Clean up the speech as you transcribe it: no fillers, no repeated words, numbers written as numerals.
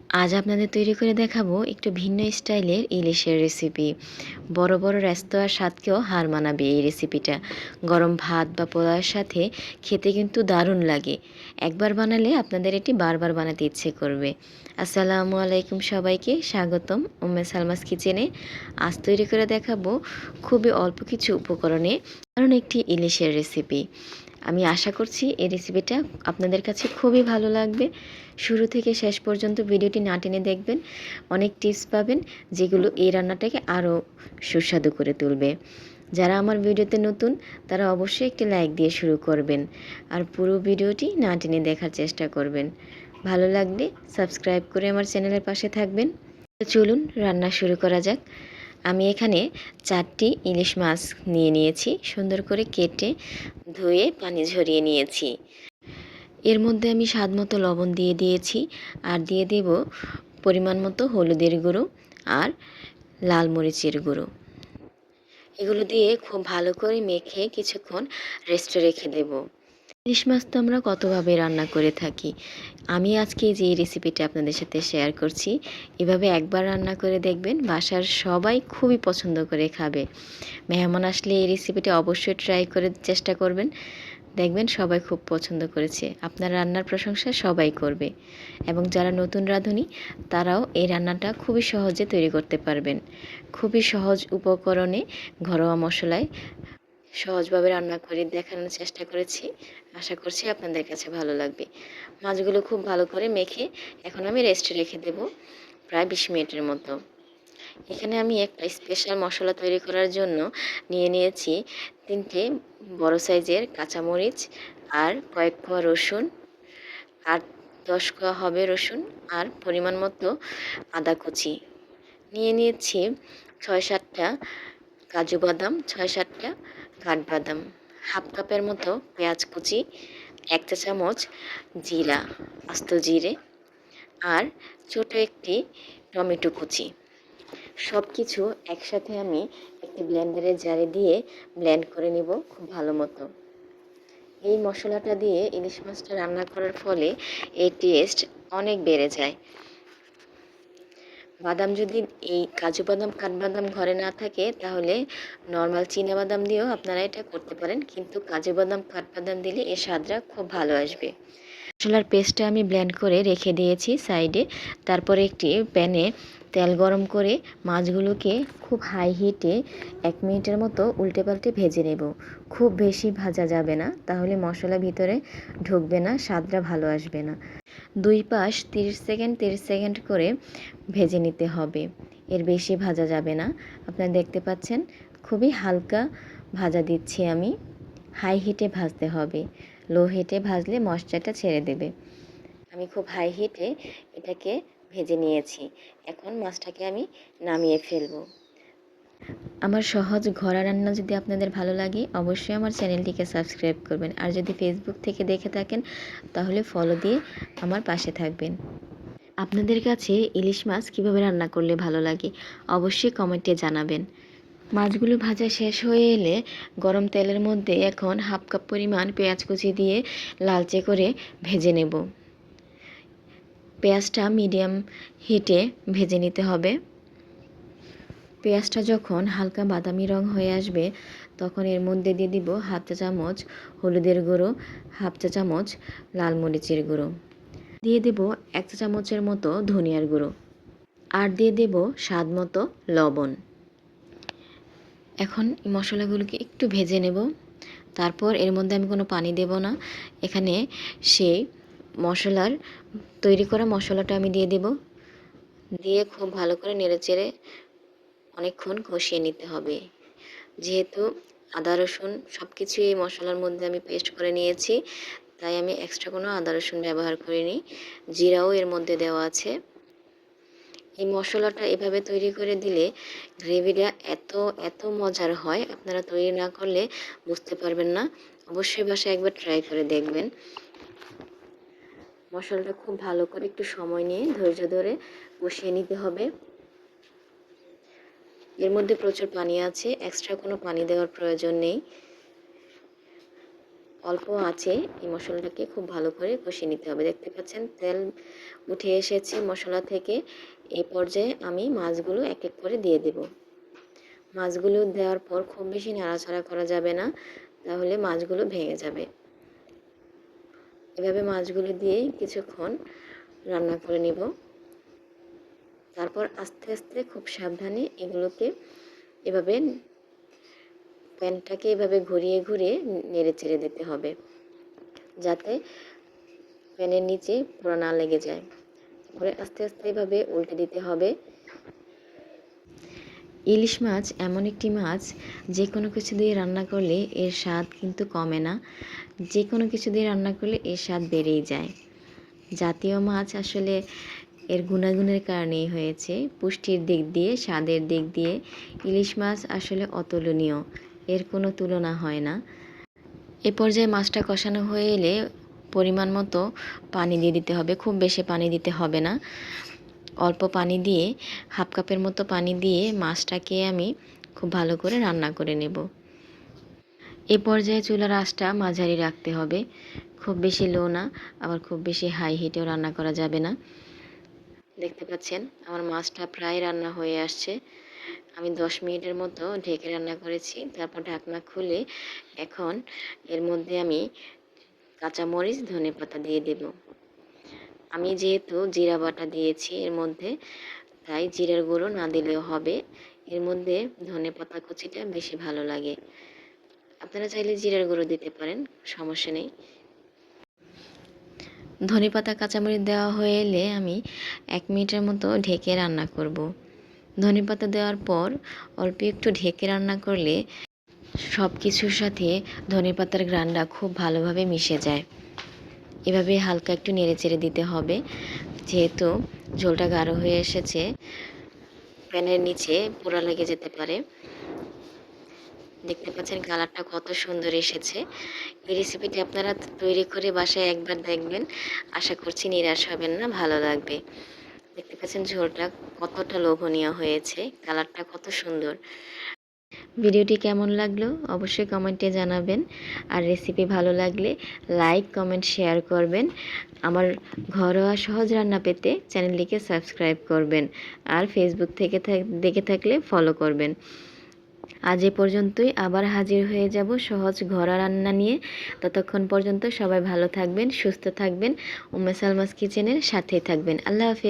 আজ আপনাদের তৈরি করে দেখাবো একটু ভিন্ন স্টাইলের ইলিশের রেসিপি। বড় বড় রেস্তোরাঁর স্বাদকেও হার মানাবে এই রেসিপিটা। গরম ভাত বা পোলাওয়ের সাথে খেতে কিন্তু দারুণ লাগে। একবার বানালে আপনাদের এটি বারবার বানাতে ইচ্ছে করবে। আসসালামু আলাইকুম, সবাইকে স্বাগতম উম্মে সালমাস কিচেনে। আজ তৈরি করে দেখাবো খুবই অল্প কিছু উপকরণে দারুণ একটি ইলিশের রেসিপি। আমি আশা করছি এই রেসিপিটা আপনাদের কাছে খুবই ভালো লাগবে। শুরু থেকে শেষ পর্যন্ত ভিডিওটি না টেনে দেখবেন, অনেক টিপস পাবেন যেগুলো এই রান্নাটাকে আরও সুস্বাদু করে তুলবে। যারা আমার ভিডিওতে নতুন তারা অবশ্যই একটি লাইক দিয়ে শুরু করবেন আর পুরো ভিডিওটি না টেনে দেখার চেষ্টা করবেন। ভালো লাগলে সাবস্ক্রাইব করে আমার চ্যানেলের পাশে থাকবেন। চলুন রান্না শুরু করা যাক। আমি এখানে 4টি ইলিশ মাছ নিয়েছি, সুন্দর করে কেটে ধুয়ে পানি ঝরিয়ে নিয়েছি। এর মধ্যে আমি স্বাদ মতো লবণ দিয়ে দিয়েছি আর দিয়ে দেব পরিমাণ মতো হলুদের গুঁড়ো আর লাল মরিচের গুঁড়ো। এগুলো দিয়ে খুব ভালো করে মেখে কিছুক্ষণ রেস্টে রেখে দেব। ইলিশ মাছ তো আমরা কতভাবে রান্না করে থাকি। আমি আজকে যে রেসিপিটা আপনাদের সাথে শেয়ার করছি, এভাবে একবার রান্না করে দেখবেন, বাসার সবাই খুবই পছন্দ করে খাবে। মেহমান আসলে এই রেসিপিটা অবশ্যই ট্রাই করে চেষ্টা করবেন, দেখবেন সবাই খুব পছন্দ করেছে। আপনার রান্নার প্রশংসা সবাই করবে এবং যারা নতুন রাঁধুনি তারাও এই রান্নাটা খুবই সহজে তৈরি করতে পারবেন। খুবই সহজ উপকরণে ঘরোয়া মশলায় সহজভাবে রান্না করে দেখানোর চেষ্টা করেছি। আশা করছি আপনাদের কাছে ভালো লাগবে। মাছগুলো খুব ভালো করে মেখে এখন আমি রেস্টে রেখে দেব প্রায় 20 মিনিটের মতো। এখানে আমি একটা স্পেশাল মশলা তৈরি করার জন্য নিয়েছি 3টে বড় সাইজের কাঁচামরিচ আর কয়েক কোয়া রসুন আর 10 কোয়া হবে রসুন আর পরিমাণ মতো আদা কুচি। নিয়েছি 6-7টা কাজু বাদাম, 6-7টা কাঠবাদাম, হাফ কাপের মতো পেঁয়াজ কুচি, 1 চা চামচ জিরা, আস্ত জিরে আর ছোট একটি টমেটো কুচি। সব কিছু একসাথে আমি একটি ব্লেন্ডারের জারে দিয়ে ব্লেন্ড করে নিব খুব ভালো মতো। এই মশলাটা দিয়ে ইলিশ মাছটা রান্না করার ফলে এই টেস্ট অনেক বেড়ে যায়। বাদাম যদি এই কাজু বাদাম কাঠবাদাম ঘরে না থাকে তাহলে নর্মাল চীনা বাদাম দিয়েও আপনারা এটা করতে পারেন, কিন্তু কাজু বাদাম কাঠবাদাম দিলে এর স্বাদটা খুব ভালো আসবে। মশলার পেস্টটা আমি ব্লেন্ড করে রেখে দিয়েছি সাইডে। তারপরে একটি প্যানে তেল গরম করে মাছগুলোকে খুব হাই হিটে 1 মিনিটের মতো উল্টে পাল্টে ভেজে নেব। খুব বেশি ভাজা যাবে না, তাহলে মশলা ভিতরে ঢুকবে না, স্বাদটা ভালো আসবে না। 2 পাশ 30 সেকেন্ড করে ভেজে নিতে হবে, এর বেশি ভাজা যাবে না। আপনারা দেখতে পাচ্ছেন খুবই হালকা ভাজা দিচ্ছি আমি। হাই হিটে ভাজতে হবে, লো হিটে ভাজলে মশলাটা ছেড়ে দেবে। আমি খুব হাই হিটে এটাকে ভেজে নিয়েছি। এখন মাছটাকে আমি নামিয়ে ফেলবো। আমার সহজ ঘরোয়া রান্না যদি আপনাদের ভালো লাগে অবশ্যই আমার চ্যানেলটিকে সাবস্ক্রাইব করবেন, আর যদি ফেসবুক থেকে দেখে থাকেন তাহলে ফলো দিয়ে আমার পাশে থাকবেন। আপনাদের কাছে ইলিশ মাছ কীভাবে রান্না করলে ভালো লাগে অবশ্যই কমেন্টে জানাবেন। মাছগুলো ভাজা শেষ হয়ে এলে গরম তেলের মধ্যে এখন হাফ কাপ পরিমাণ পেঁয়াজ কুচি দিয়ে লালচে করে ভেজে নেব। পেঁয়াজটা মিডিয়াম হিটে ভেজে নিতে হবে। পেঁয়াজটা যখন হালকা বাদামি রং হয়ে আসবে তখন এর মধ্যে দিয়ে দিব হাফ চা চামচ হলুদের গুঁড়ো, হাফ চা চামচ লাল মরিচের গুঁড়ো, দিয়ে দেব 1 চা চামচের মতো ধনিয়ার গুঁড়ো আর দিয়ে দেব স্বাদ মতো লবণ। এখন এই মশলাগুলোকে একটু ভেজে নেব। তারপর এর মধ্যে আমি কোনো পানি দেব না। এখানে সেই মশলার তৈরি করা মশলাটা আমি দিয়ে দেব। দিয়ে খুব ভালো করে নেড়েচেড়ে অনেকক্ষণ কষিয়ে নিতে হবে। যেহেতু আদা রসুন সব কিছুই এই মশলার মধ্যে আমি পেস্ট করে নিয়েছি, তাই আমি এক্সট্রা কোনো আদা রসুন ব্যবহার করিনি। জিরাও এর মধ্যে দেওয়া আছে। এই মশলাটা এভাবে তৈরি করে দিলে গ্রেভিটা এত মজার হয়, আপনারা তৈরি না করলে বুঝতে পারবেন না। অবশ্যই বাসায় একবার ট্রাই করে দেখবেন। মশলাটা খুব ভালো করে একটু সময় নিয়ে ধৈর্য ধরে কষিয়ে নিতে হবে। এর মধ্যে প্রচুর পানি আছে, এক্সট্রা কোনো পানি দেওয়ার প্রয়োজন নেই। অল্প আঁচে এই মশলাটাকে খুব ভালো করে কষিয়ে নিতে হবে। দেখতে পাচ্ছেন তেল উঠে এসেছে মশলা থেকে। এই পর্যায়ে আমি মাছগুলো এক এক করে দিয়ে দেব। মাছগুলো দেওয়ার পর খুব বেশি নাড়াচাড়া করা যাবে না, তাহলে মাছগুলো ভেঙে যাবে। এভাবে মাছগুলো দিয়ে কিছুক্ষণ রান্না করে নিব। তারপর আস্তে আস্তে খুব সাবধানে এগুলোকে এভাবে প্যানটাকে এভাবে ঘুরিয়ে ঘুরিয়ে নেড়ে চেড়ে দিতে হবে, যাতে প্যানের নিচে পোড়া না লেগে যায়। তারপরে আস্তে আস্তে এভাবে উল্টে দিতে হবে। ইলিশ মাছ এমন একটি মাছ, যে কোনো কিছু দিয়ে রান্না করলে এর স্বাদ কিন্তু কমে না। যে কোনো কিছু দিয়ে রান্না করলে এর স্বাদ বেড়েই যায়। জাতীয় মাছ আসলে এর গুণাগুণের কারণেই হয়েছে। পুষ্টির দিক দিয়ে, স্বাদের দিক দিয়ে ইলিশ মাছ আসলে অতুলনীয়, এর কোনো তুলনা হয় না। এ পর্যায়ে মাছটা কষানো হয়ে এলে পরিমাণ মতো পানি দিয়ে দিতে হবে। খুব বেশি পানি দিতে হবে না, অল্প পানি দিয়ে, হাফ কাপের মতো পানি দিয়ে মাছটাকে আমি খুব ভালো করে রান্না করে নেব। এ পর্যায়ে চুলার আঁচটা মাঝারি রাখতে হবে, খুব বেশি লো না, আবার খুব বেশি হাই হিটেও রান্না করা যাবে না। দেখতে পাচ্ছেন আমার মাছটা প্রায় রান্না হয়ে আসছে। আমি 10 মিনিটের মতো ঢেকে রান্না করেছি। তারপর ঢাকনা খুলে এখন এর মধ্যে আমি কাঁচামরিচ, ধনেপাতা দিয়ে দেব। আমি যেহেতু জিরা বাটা দিয়েছি এর মধ্যে, তাই জিরার গুঁড়ো না দিলেও হবে। এর মধ্যে ধনেপাতা কুচিটা বেশি ভালো লাগে। আপনারা চাইলে জিরার গুঁড়ো দিতে পারেন, সমস্যা নেই। ধনেপাতা কাঁচামরিচ দেওয়া হয়ে এলে আমি 1 মিনিটের মতো ঢেকে রান্না করব। ধনেপাতা দেওয়ার পর অল্প একটু ঢেকে রান্না করলে সব কিছুর সাথে ধনেপাতার ঘ্রাণটা খুব ভালোভাবে মিশে যায়। এভাবে হালকা একটু নেড়েচেড়ে দিতে হবে, যেহেতু ঝোলটা গাঢ় হয়ে এসেছে, প্যানের নিচে পোড়া লেগে যেতে পারে। দেখতে পাচ্ছেন কালারটা কত সুন্দর এসেছে। এই রেসিপিটি আপনারা তৈরি করে বাসায় একবার দেখবেন, আশা করছি নিরাশ হবেন না, ভালো লাগবে। দেখতে পাচ্ছেন ঝোলটা কতটা লোভনীয় হয়েছে, কালারটা কত সুন্দর। ভিডিওটি কেমন লাগলো অবশ্যই কমেন্টে জানাবেন। আর রেসিপি ভালো লাগলে লাইক, কমেন্ট, শেয়ার করবেন। আমার ঘরোয়া সহজ রান্না পেতে চ্যানেলটিকে সাবস্ক্রাইব করবেন। আর ফেসবুক থেকে দেখে থাকলে ফলো করবেন। আজ এ পর্যন্তই, আবার হাজির হয়ে যাব সহজ ঘরোয়া রান্না নিয়ে। ততক্ষণ পর্যন্ত সবাই ভালো থাকবেন, সুস্থ থাকবেন, উম্মে সালমাস কিচেনের সাথেই থাকবেন। আল্লাহ হাফেজ।